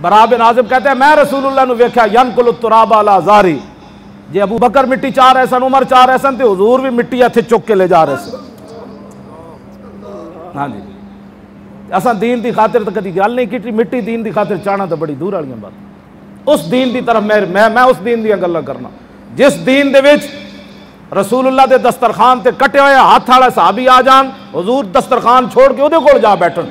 برا بن عازب کہتے ہیں میں رسول اللہ نو ویکھیا ینقل التراب علی زاری، جی ابو بکر مٹی چاہ رہے سن، عمر چاہ رہے سن، تے حضور بھی مٹی ہتھے چک کے لے جا رہے سن۔ ہاں جی اساں دین دی خاطر تو کدی گل نہیں کیتی، مٹی دین دی خاطر چاہنا تو بڑی دور والی بات۔ اس دین دی طرف میں اس دین دی گلاں کرنا جس دین دے وچ رسول اللہ دے دسترخوان تے کٹے ہوئے ہاتھ والا صحابی آ جان، حضور دسترخوان چھوڑ کے اودے کول جا بیٹھن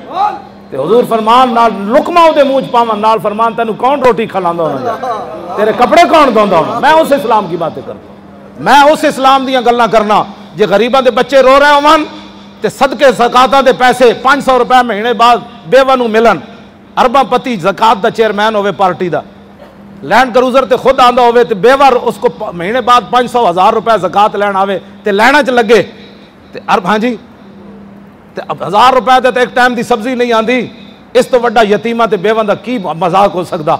تے حضور فرمان نال لقمہ اودے منہ چ پاون، نال فرمان تینوں کون روٹی کھلاندا ہونا، تیرے کپڑے کون دھوندا ہونا۔ میں اس اسلام کی باتیں کرنا، میں اس اسلام دیاں گلاں کرنا جے غریباں دے بچے رو رہے ہون تے صدقے زکاتاں دے پیسے 500 روپے مہینے بعد بیوہ نو ملن، ارباں پتی زکات دا چیئرمین ہوئے پارٹی دا، لینڈ کروزر تے خود آندا ہوئے تے بیوہ اس کو مہینے بعد 500,000 روپے زکات لین آوے تے لینا چ لگے تے ہاں جی تے اب 1000 روپے تے ایک ٹائم دی سبزی نہیں آندی، اس تو وڈا یتیمہ تے بیوہ دا کی مذاق ہو سکدا۔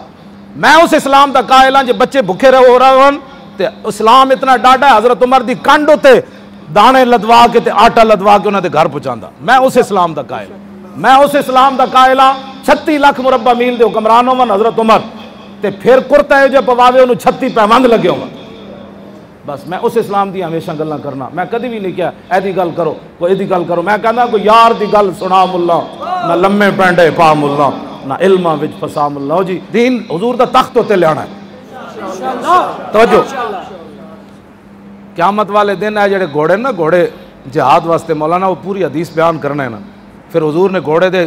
میں اس اسلام دا قائل ہاں جے بچے بھکھے ہو رہے ہون تے اسلام اتنا ڈاڈا ہے، حضرت عمر دی کنڈ تے دانے لدوا کے تے آٹا لدوا کے انہاں دے گھر پہنچاندا۔ میں اس اسلام دا قائل، میں اس اسلام دا قائل ہاں 36 لاکھ مربع میل دے حکمران ہون حضرت عمر تے پھر کرتا ہے جو پواوے انہوں 36 پیوند لگے ہوگا۔ بس میں اس اسلام دی ہمیشہ گلاں کرنا، میں کدی بھی نہیں کیا ایدی گل کرو کوئی ایدی گل کرو، میں کہنا کوئی یار دی گل سنا ملا نہ لمے پینڈے پا ملا نہ علماں وچ فسا ملا۔ جی دین حضور دا تخت ہوتے لے آنا ہے۔ توجہ قیامت والے دن ہے جڑے گھوڑے نا، گھوڑے جہاد واسطے مولانا وہ پوری حدیث بیان کرنا ہے نا، پھر حضور نے گھوڑے دے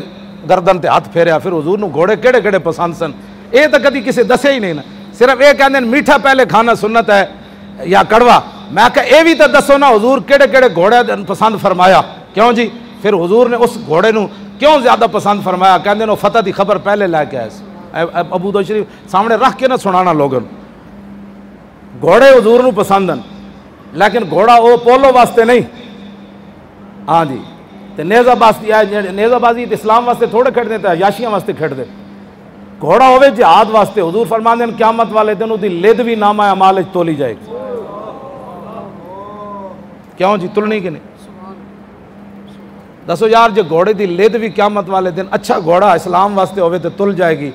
گردن تے ہاتھ پھیریا، پھر حضور نو گھوڑے کیڑے کیڑے پسند سن اے تو کدی کسی دسے ہی نہیں نا، صرف یہ کہندے میٹھا پہلے کھانا سنت ہے یا کڑوا، میں کہ اے بھی تو دسو نا حضور کیڑے کیڑے گھوڑے پسند فرمایا، کیوں جی پھر حضور نے اس گھوڑے نو کیوں زیادہ پسند فرمایا؟ کہندے نو فتح دی خبر پہلے لے کے آئے، ابو داؤد شریف سامنے رکھ کے نہ سنانا لوگوں، گھوڑے حضور نو پسند ہیں لیکن گھوڑا وہ پولو واسطے نہیں، ہاں جی تے نیزہ بازی اسلام واسطے تھوڑے کھیڑ دیتے ہیں، یاشیاں واسطے کھیڑ دے، گھوڑا ہوئے جہاد واسطے۔ حضور فرماندے ہیں قیامت والے دن دی لد بھی نامہ اعمال وچ تولی جائے گی، کیوں جی تلنی کہ نہیں؟ دسو یار جو گھوڑے دی لد بھی قیامت والے دن اچھا گھوڑا اسلام واسطے ہوئے تو تل جائے گی،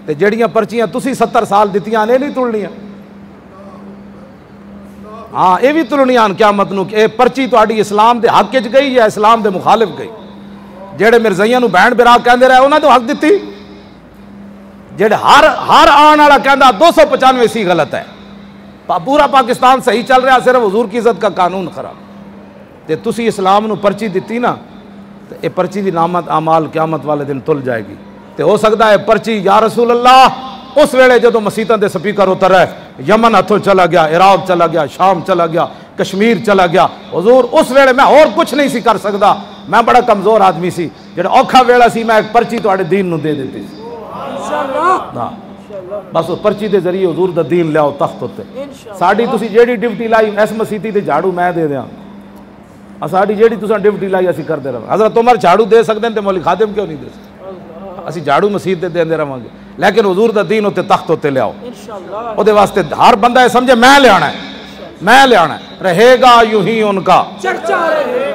تے جڑیاں پرچیاں تسی 70 سال دتیاں نے نہیں تلنیاں، ہاں یہ بھی تلنیاں قیامت نو کہ اے پرچی تہاڈی اسلام دے حق وچ گئی یا اسلام دے مخالف گئی۔ جڑے مرزائیاں نو بہن برا کہندے رہے انہاں تو حق دتی، جڑے ہر آن والا کہندا 295 سی غلط ہے، پورا پاکستان صحیح چل رہا، صرف حضور کی عزت کا قانون خراب، تے تسی اسلام نو پرچی دتی نا تے اے پرچی دی نامت اعمال قیامت والے دن تل جائے گی، تے ہو سکتا ہے پرچی یا رسول اللہ اس ویلے جدو مسیتاں دے سپیکر اتر رہے، یمن ہتھوں چلا گیا، عراق چلا گیا، شام چلا گیا، کشمیر چلا گیا، حضور اس ویلے میں اور کچھ نہیں سی کر سکتا، میں بڑا کمزور آدمی سی، جڑا اوکھا ویلا سی میں ایک پرچی تواڈے دین نو دے دیتی سی، بس اس پرچی دے ذریعے حضور دا دین لیاؤ تخت ہوتے۔ ساڈی تسی جیڑی ڈیوٹی لائی اس مسیتی تے جھاڑو میں دے دیاں، ساڈی جیڑی تساں ڈیوٹی لائی اسی کردے رہاں۔ حضرت عمر جھاڑو دے سکدے تے مولی خادم کیوں نہیں دے سکتے؟ اسی جھاڑو مسیت تے دیندے رہاں گے، لیکن حضور دا دین ہوتے تخت ہوتے لیاؤ، او دے واسطے ہر بندہ یہ سمجھے میں لے آنا ہے، میں لے آنا ہے، رہے گا یوں ہی ان کا چرچا رہے